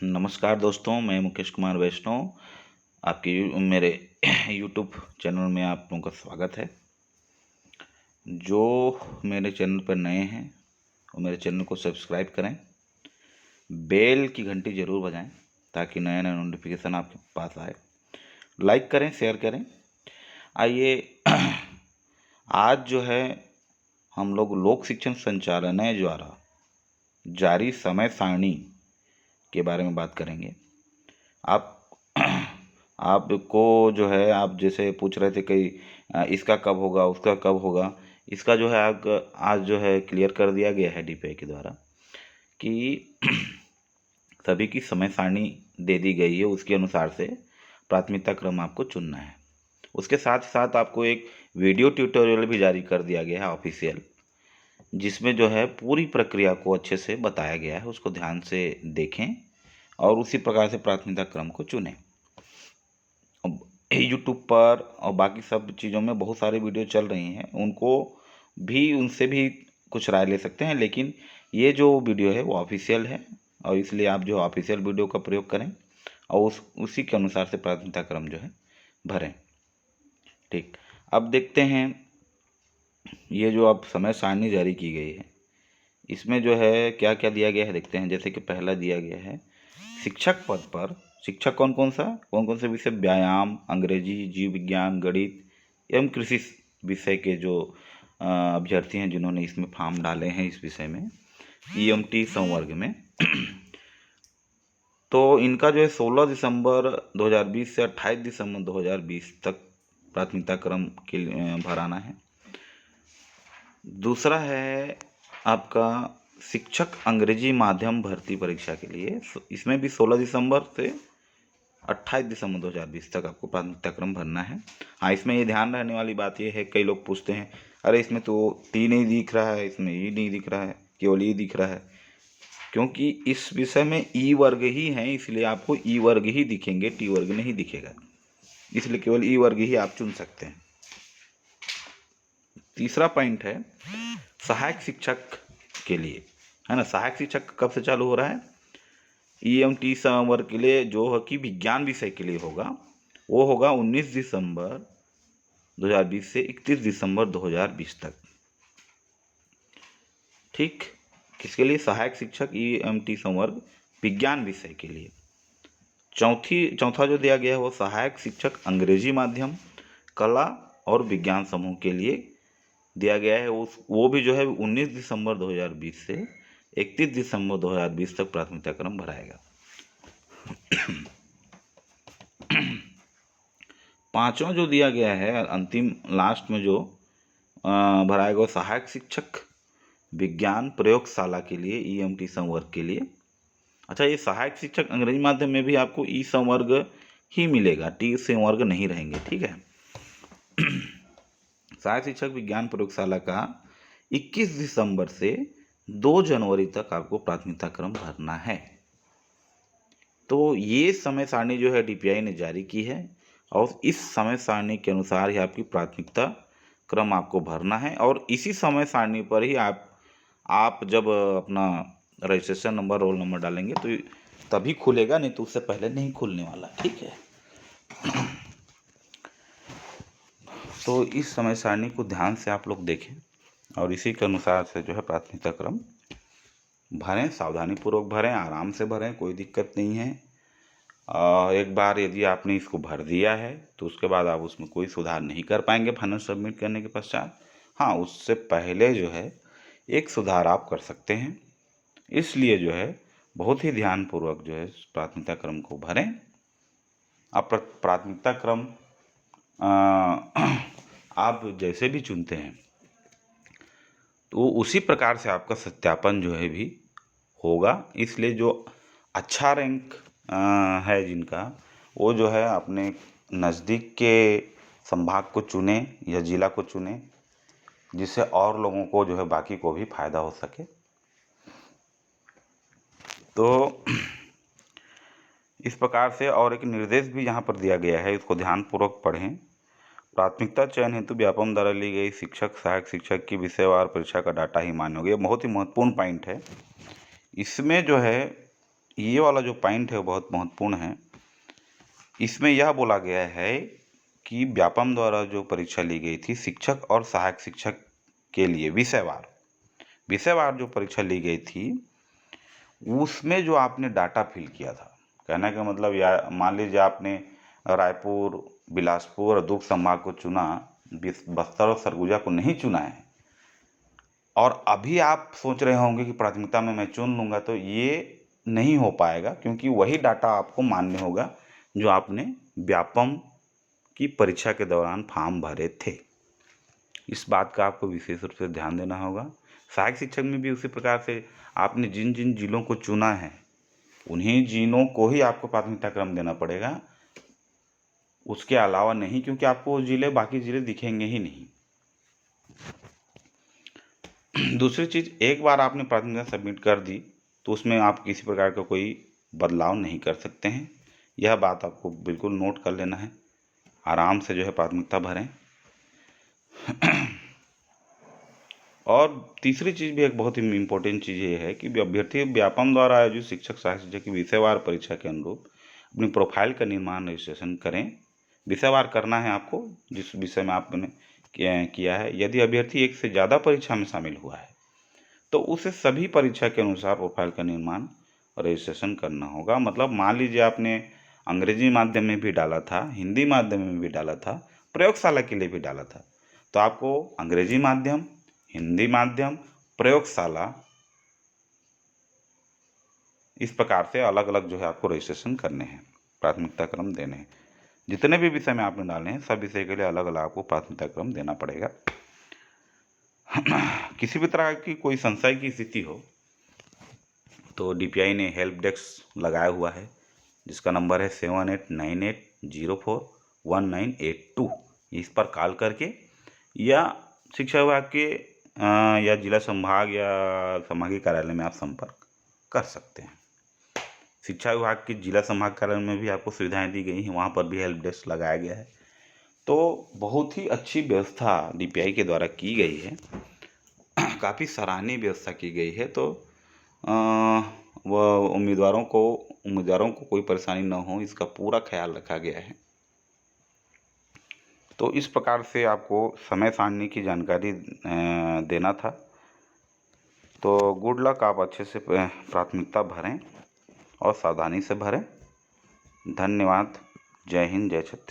नमस्कार दोस्तों, मैं मुकेश कुमार वैष्णव। मेरे यूट्यूब चैनल में आप लोगों का स्वागत है। जो मेरे चैनल पर नए हैं वो मेरे चैनल को सब्सक्राइब करें, बेल की घंटी ज़रूर बजाएं ताकि नया नया नोटिफिकेशन आपके पास आए। लाइक करें, शेयर करें। आइए आज जो है हम लोग लोक शिक्षण संचालनालय द्वारा जारी समय सारणी के बारे में बात करेंगे। आप आपको जो है, आप जैसे पूछ रहे थे कि इसका कब होगा, उसका कब होगा, इसका जो है आज जो है क्लियर कर दिया गया है डीपीआई के द्वारा कि सभी की समय सारणी दे दी गई है। उसके अनुसार से प्राथमिकता क्रम आपको चुनना है। उसके साथ साथ आपको एक वीडियो ट्यूटोरियल भी जारी कर दिया गया है ऑफिशियल, जिसमें जो है पूरी प्रक्रिया को अच्छे से बताया गया है। उसको ध्यान से देखें और उसी प्रकार से प्राथमिकता क्रम को चुनें। यूट्यूब पर और बाकी सब चीज़ों में बहुत सारे वीडियो चल रही हैं, उनसे भी कुछ राय ले सकते हैं, लेकिन ये जो वीडियो है वो ऑफिशियल है और इसलिए आप जो ऑफिशियल वीडियो का प्रयोग करें और उसी के अनुसार से प्राथमिकता क्रम जो है भरें। ठीक, अब देखते हैं ये जो अब समय सारणी जारी की गई है, इसमें जो है क्या क्या दिया गया है देखते हैं। जैसे कि पहला दिया गया है, शिक्षक पद पर शिक्षक कौन कौन से विषय, व्यायाम, अंग्रेजी, जीव विज्ञान, गणित एवं कृषि विषय के जो अभ्यर्थी हैं जिन्होंने इसमें फॉर्म डाले हैं इस विषय में ईएमटी संवर्ग में तो इनका जो है 16 दिसंबर 2020 से 28 दिसंबर 2020 तक प्राथमिकता क्रम के भराना है। दूसरा है आपका शिक्षक अंग्रेजी माध्यम भर्ती परीक्षा के लिए, इसमें भी 16 दिसंबर से 28 दिसंबर 2020 तक आपको प्राथमिकता क्रम भरना है। हाँ, इसमें ये ध्यान रहने वाली बात ये है, कई लोग पूछते हैं अरे इसमें तो टी नहीं दिख रहा है, इसमें ई नहीं दिख रहा है, केवल ई दिख रहा है। क्योंकि इस विषय में ई वर्ग ही हैं, इसलिए आपको ई वर्ग ही दिखेंगे, टी वर्ग नहीं दिखेगा, इसलिए केवल ई वर्ग ही आप चुन सकते हैं। तीसरा पॉइंट है सहायक शिक्षक के लिए, है ना। सहायक शिक्षक कब से चालू हो रहा है? ईएमटी संवर्ग के लिए जो है कि विज्ञान विषय के लिए होगा, वो होगा 19 दिसंबर 2020 से 31 दिसंबर 2020 तक। ठीक, किसके लिए? सहायक शिक्षक ईएमटी संवर्ग विज्ञान विषय के लिए। चौथा जो दिया गया है वो सहायक शिक्षक अंग्रेजी माध्यम, कला और विज्ञान समूह के लिए दिया गया है। वो भी जो है 19 दिसंबर 2020 से 31 दिसंबर 2020 तक प्राथमिकता क्रम भराएगा। पांचवा जो दिया गया है अंतिम लास्ट में जो भराएगा, सहायक शिक्षक विज्ञान प्रयोगशाला के लिए ईएमटी संवर्ग के लिए। अच्छा, ये सहायक शिक्षक अंग्रेजी माध्यम में भी आपको ई संवर्ग ही मिलेगा, टी संवर्ग नहीं रहेंगे। ठीक है। सहायक शिक्षक विज्ञान प्रयोगशाला का 21 दिसंबर से 2 जनवरी तक आपको प्राथमिकता क्रम भरना है। तो ये समय सारणी जो है डीपीआई ने जारी की है और इस समय सारणी के अनुसार ही आपकी प्राथमिकता क्रम आपको भरना है और इसी समय सारणी पर ही आप जब अपना रजिस्ट्रेशन नंबर, रोल नंबर डालेंगे तो तभी खुलेगा, नहीं तो उससे पहले नहीं खुलने वाला। ठीक है। तो इस समय सारणी को ध्यान से आप लोग देखें और इसी के अनुसार से जो है प्राथमिकता क्रम भरें, सावधानीपूर्वक भरें, आराम से भरें, कोई दिक्कत नहीं है। एक बार यदि आपने इसको भर दिया है तो उसके बाद आप उसमें कोई सुधार नहीं कर पाएंगे फाइनल सबमिट करने के पश्चात। हाँ, उससे पहले जो है एक सुधार आप कर सकते हैं, इसलिए जो है बहुत ही ध्यानपूर्वक जो है प्राथमिकता क्रम को भरें। आप प्राथमिकता क्रम आप जैसे भी चुनते हैं तो उसी प्रकार से आपका सत्यापन जो है भी होगा, इसलिए जो अच्छा रैंक है जिनका, वो जो है अपने नज़दीक के संभाग को चुने या जिला को चुने, जिससे और लोगों को जो है बाकी को भी फायदा हो सके। तो इस प्रकार से और एक निर्देश भी यहाँ पर दिया गया है, इसको ध्यानपूर्वक पढ़ें। प्राथमिकता चयन हेतु व्यापम द्वारा ली गई शिक्षक सहायक शिक्षक की विषयवार परीक्षा का डाटा ही मान्य होगा। ये बहुत ही महत्वपूर्ण पॉइंट है। इसमें जो है ये वाला जो पॉइंट है वो बहुत महत्वपूर्ण है। इसमें यह बोला गया है कि व्यापम द्वारा जो परीक्षा ली गई थी शिक्षक और सहायक शिक्षक के लिए विषयवार जो परीक्षा ली गई थी उसमें जो आपने डाटा फिल किया था, कहने का मतलब या मान लीजिए आपने रायपुर, बिलासपुर और दुर्ग संभाग को चुना, बस्तर और सरगुजा को नहीं चुना है, और अभी आप सोच रहे होंगे कि प्राथमिकता में मैं चुन लूँगा, तो ये नहीं हो पाएगा, क्योंकि वही डाटा आपको मान्य होगा जो आपने व्यापम की परीक्षा के दौरान फॉर्म भरे थे। इस बात का आपको विशेष रूप से ध्यान देना होगा। सहायक शिक्षक में भी उसी प्रकार से आपने जिन जिन जिलों को चुना है उन्हीं जिलों को ही आपको प्राथमिकता क्रम देना पड़ेगा, उसके अलावा नहीं, क्योंकि आपको बाकी जिले दिखेंगे ही नहीं। दूसरी चीज़, एक बार आपने प्राथमिकता सबमिट कर दी तो उसमें आप किसी प्रकार का कोई बदलाव नहीं कर सकते हैं। यह बात आपको बिल्कुल नोट कर लेना है। आराम से जो है प्राथमिकता भरें। और तीसरी चीज़ भी एक बहुत ही इम्पोर्टेंट चीज़ ये है कि अभ्यर्थी व्यापम द्वारा आयोजित शिक्षक सहायक शिक्षक की विषयवार परीक्षा के अनुरूप अपनी प्रोफाइल का निर्माण रजिस्ट्रेशन करें। विषयवार करना है आपको जिस विषय में आपने किया है। यदि अभ्यर्थी एक से ज़्यादा परीक्षा में शामिल हुआ है तो उसे सभी परीक्षा के अनुसार प्रोफाइल का निर्माण और रजिस्ट्रेशन करना होगा। मतलब मान लीजिए आपने अंग्रेजी माध्यम में भी डाला था, हिंदी माध्यम में भी डाला था, प्रयोगशाला के लिए भी डाला था, तो आपको अंग्रेजी माध्यम, हिंदी माध्यम, प्रयोगशाला, इस प्रकार से अलग अलग जो है आपको रजिस्ट्रेशन करने हैं, प्राथमिकता क्रम देने हैं। जितने भी विषय में आपने डाले हैं सब विषय के लिए अलग अलग आपको प्राथमिकता क्रम देना पड़ेगा। किसी भी तरह की कोई संशय की स्थिति हो तो DPI ने हेल्प डेस्क लगाया हुआ है, जिसका नंबर है 7898041982। इस पर कॉल करके या शिक्षा विभाग के या जिला संभाग या संभागीय कार्यालय में आप संपर्क कर सकते हैं। शिक्षा विभाग के जिला संभाग कार्यालय में भी आपको सुविधाएं दी गई हैं, वहाँ पर भी हेल्प डेस्क लगाया गया है। तो बहुत ही अच्छी व्यवस्था DPI के द्वारा की गई है, काफ़ी सराहनीय व्यवस्था की गई है। तो वह उम्मीदवारों को कोई परेशानी न हो, इसका पूरा ख्याल रखा गया है। तो इस प्रकार से आपको समय सारणी की जानकारी देना था। तो गुड लक, आप अच्छे से प्राथमिकता भरें और सावधानी से भरें। धन्यवाद। जय हिंद, जय छत्तीसगढ़।